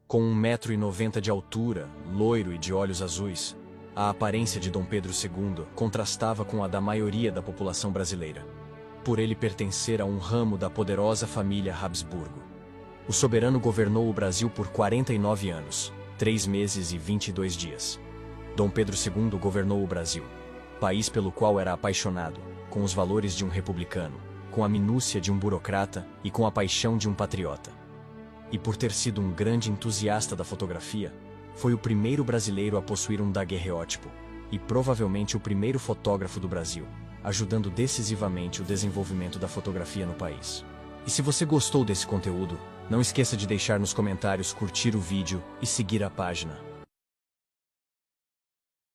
Com 1,90 m de altura, loiro e de olhos azuis, a aparência de Dom Pedro II contrastava com a da maioria da população brasileira, por ele pertencer a um ramo da poderosa família Habsburgo. O soberano governou o Brasil por 49 anos, 3 meses e 22 dias. Dom Pedro II governou o Brasil, país pelo qual era apaixonado, com os valores de um republicano, com a minúcia de um burocrata e com a paixão de um patriota. E por ter sido um grande entusiasta da fotografia, foi o primeiro brasileiro a possuir um daguerreótipo e provavelmente o primeiro fotógrafo do Brasil, ajudando decisivamente o desenvolvimento da fotografia no país. E se você gostou desse conteúdo, não esqueça de deixar nos comentários, curtir o vídeo e seguir a página.